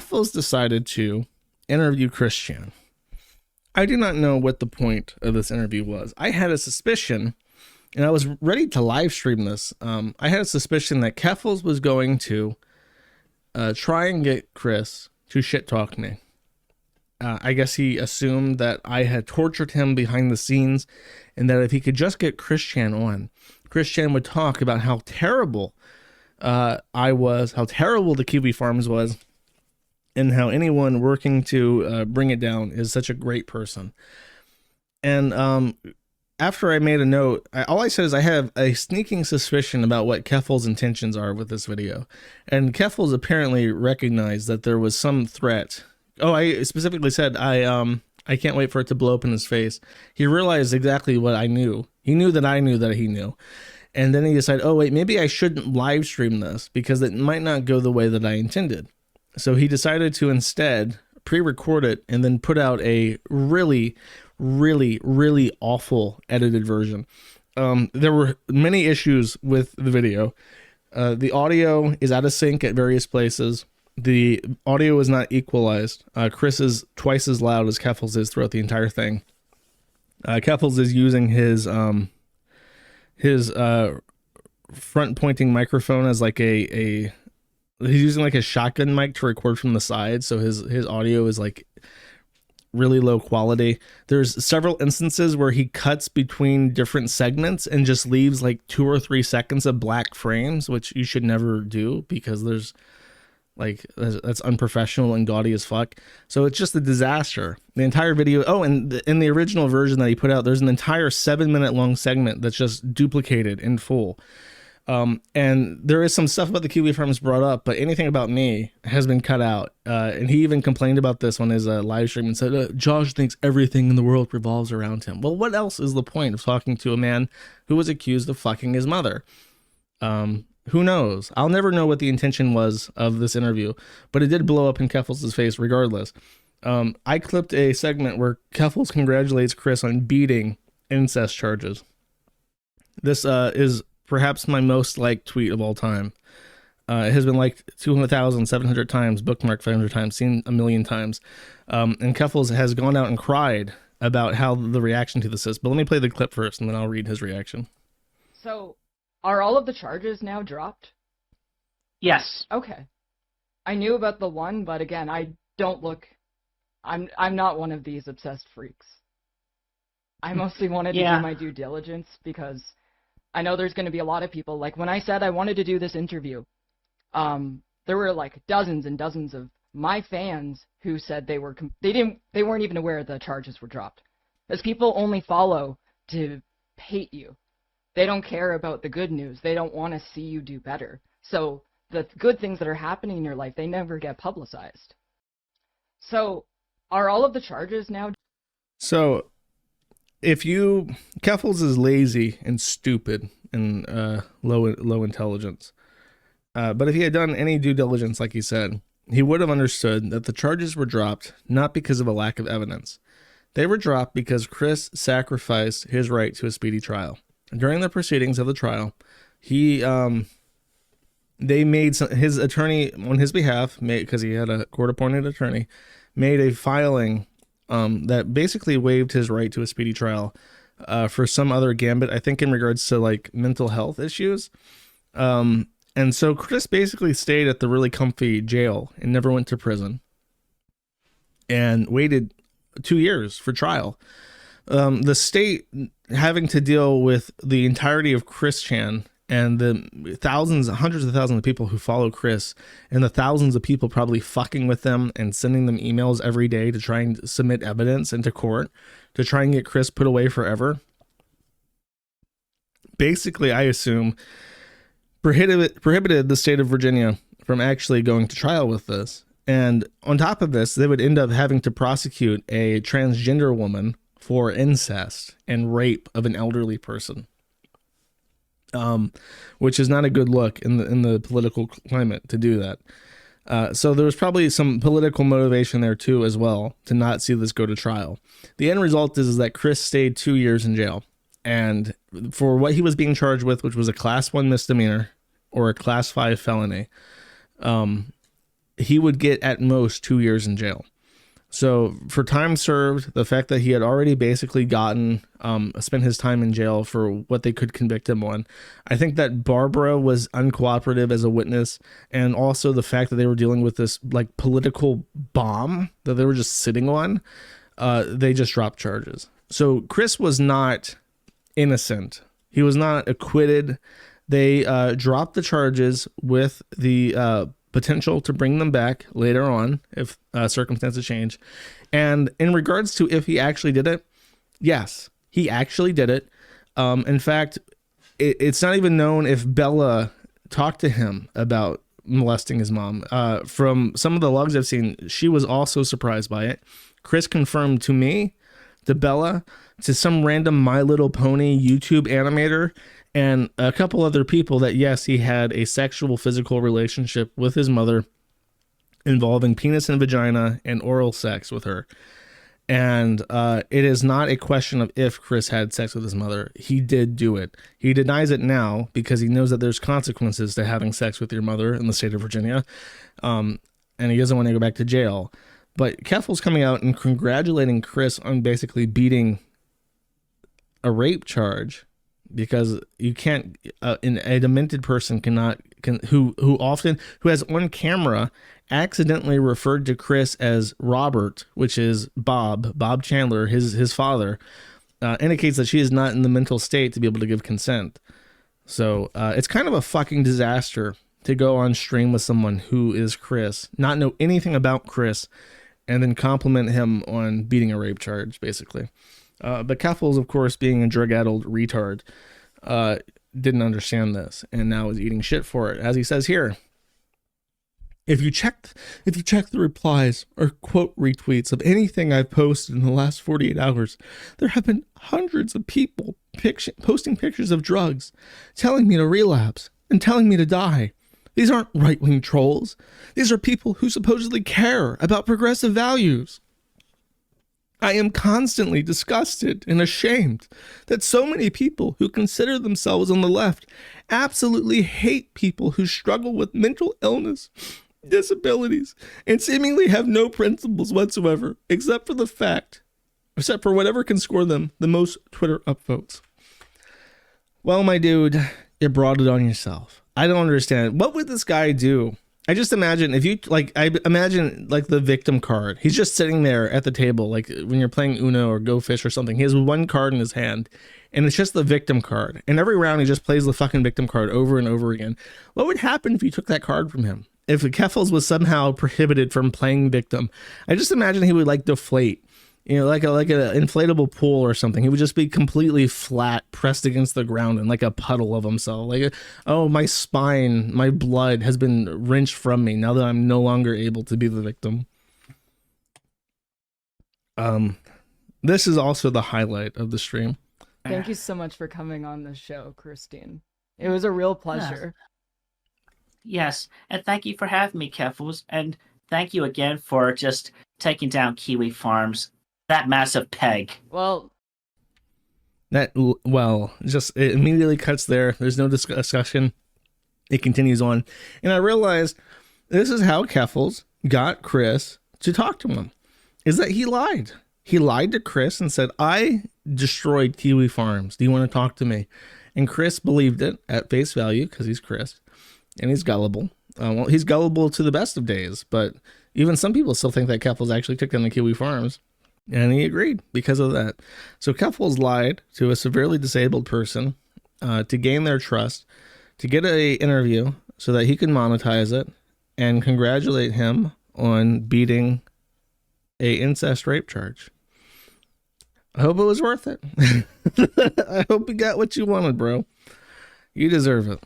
Keffals decided to interview Chris Chan. I do not know what the point of this interview was. I had a suspicion, and I was ready to live stream this. I had a suspicion that Keffals was going to try and get Chris to shit talk me. I guess he assumed that I had tortured him behind the scenes, and that if he could just get Chris Chan on, Chris Chan would talk about how terrible I was, how terrible the Kiwi Farms was, and how anyone working to bring it down is such a great person. And after I made a note, all I said is I have a sneaking suspicion about what Keffals' intentions are with this video. And Keffals apparently recognized that there was some threat. Oh, I specifically said I can't wait for it to blow up in his face. He realized exactly what I knew. He knew that I knew that he knew. And then he decided, oh wait, maybe I shouldn't live stream this because it might not go the way that I intended. So he decided to instead pre-record it and then put out a really awful edited version. There were many issues with the video. The audio is out of sync at various places. The audio is not equalized. Chris is twice as loud as Keffals is throughout the entire thing. Keffals is using his front pointing microphone as like he's using like a shotgun mic to record from the side, so his audio is like really low quality. There's several instances where he cuts between different segments and just leaves like 2 or 3 seconds of black frames, which you should never do because there's like that's unprofessional and gaudy as fuck. So it's just a disaster. The entire video. Oh, and in the original version that he put out, there's an entire 7-minute long segment that's just duplicated in full. And there is some stuff about the Kiwi Farms brought up, but anything about me has been cut out. And he even complained about this on his live stream and said, Josh thinks everything in the world revolves around him. Well, what else is the point of talking to a man who was accused of fucking his mother? Who knows? I'll never know what the intention was of this interview, but it did blow up in Keffals' face regardless. I clipped a segment where Keffals congratulates Chris on beating incest charges. This is perhaps my most liked tweet of all time. It has been liked 200,700 times, bookmarked 500 times, seen 1 million times. And Keffals has gone out and cried about how the reaction to this is. But let me play the clip first, and then I'll read his reaction. So, are all of the charges now dropped? Yes. Okay. I knew about the one, but again, I don't look... I'm not one of these obsessed freaks. I mostly wanted to do my due diligence because I know there's going to be a lot of people, like when I said I wanted to do this interview, there were like dozens and dozens of my fans who said they weren't even aware the charges were dropped. Because people only follow to hate you. They don't care about the good news. They don't want to see you do better. So the good things that are happening in your life, they never get publicized. So are all of the charges now? So Keffals is lazy and stupid and low intelligence. But if he had done any due diligence, like he said, he would have understood that the charges were dropped not because of a lack of evidence. They were dropped because Chris sacrificed his right to a speedy trial. During the proceedings of the trial, his attorney on his behalf, because he had a court-appointed attorney, made a filing that basically waived his right to a speedy trial for some other gambit, I think in regards to like mental health issues. And so Chris basically stayed at the really comfy jail and never went to prison and waited 2 years for trial. The state having to deal with the entirety of Chris Chan and the hundreds of thousands of people who follow Chris and the thousands of people probably fucking with them and sending them emails every day to try and submit evidence into court to try and get Chris put away forever. Basically, I assume prohibited the state of Virginia from actually going to trial with this. And on top of this, they would end up having to prosecute a transgender woman for incest and rape of an elderly person, which is not a good look in the political climate to do that. So there was probably some political motivation there too as well to not see this go to trial. The end result is that Chris stayed 2 years in jail, and for what he was being charged with, which was a class 1 misdemeanor or a class 5 felony, he would get at most 2 years in jail. So for time served, the fact that he had already basically spent his time in jail for what they could convict him on. I think that Barbara was uncooperative as a witness, and also the fact that they were dealing with this like political bomb that they were just sitting on. They just dropped charges. So Chris was not innocent. He was not acquitted. They dropped the charges with the potential to bring them back later on if circumstances change. And in regards to if he actually did it, yes, he actually did it. In fact, it's not even known if Bella talked to him about molesting his mom. From some of the logs I've seen, she was also surprised by it. Chris confirmed to me, to Bella, to some random My Little Pony YouTube animator, and a couple other people that yes, he had a sexual physical relationship with his mother involving penis and vagina and oral sex with her. And it is not a question of if Chris had sex with his mother. He did do it. He denies it now because he knows that there's consequences to having sex with your mother in the state of Virginia. And he doesn't want to go back to jail. But Keffals coming out and congratulating Chris on basically beating a rape charge, because you can't a demented person who has on camera accidentally referred to Chris as Robert, which is Bob Chandler, his father, indicates that she is not in the mental state to be able to give consent. So it's kind of a fucking disaster to go on stream with someone who is Chris, not know anything about Chris, and then compliment him on beating a rape charge, basically. But Keffals, of course, being a drug-addled retard, didn't understand this and now is eating shit for it. As he says here, if you check the replies or quote retweets of anything I've posted in the last 48 hours, there have been hundreds of people posting pictures of drugs, telling me to relapse and telling me to die. These aren't right-wing trolls. These are people who supposedly care about progressive values. I am constantly disgusted and ashamed that so many people who consider themselves on the left absolutely hate people who struggle with mental illness, disabilities, and seemingly have no principles whatsoever, except for whatever can score them the most Twitter upvotes. Well, my dude, you brought it on yourself. I don't understand. What would this guy do? I just imagine I imagine the victim card. He's just sitting there at the table, like when you're playing Uno or Go Fish or something. He has one card in his hand and it's just the victim card. And every round he just plays the fucking victim card over and over again. What would happen if you took that card from him? If Keffals was somehow prohibited from playing victim, I just imagine he would deflate. Like an inflatable pool or something. He would just be completely flat, pressed against the ground and like a puddle of himself. Oh, my spine, my blood has been wrenched from me now that I'm no longer able to be the victim. This is also the highlight of the stream. Thank you so much for coming on the show, Christine. It was a real pleasure. Yes, and thank you for having me, Keffals, and thank you again for just taking down Kiwi Farms. That massive peg. Just it immediately cuts there. There's no discussion. It continues on. And I realized this is how Keffals got Chris to talk to him, is that he lied. He lied to Chris and said, I destroyed Kiwi Farms. Do you want to talk to me? And Chris believed it at face value because he's Chris and he's gullible. He's gullible to the best of days, but even some people still think that Keffals actually took down the Kiwi Farms. And he agreed because of that. So Keffals lied to a severely disabled person to gain their trust, to get an interview so that he could monetize it and congratulate him on beating a incest rape charge. I hope it was worth it. I hope you got what you wanted, bro. You deserve it.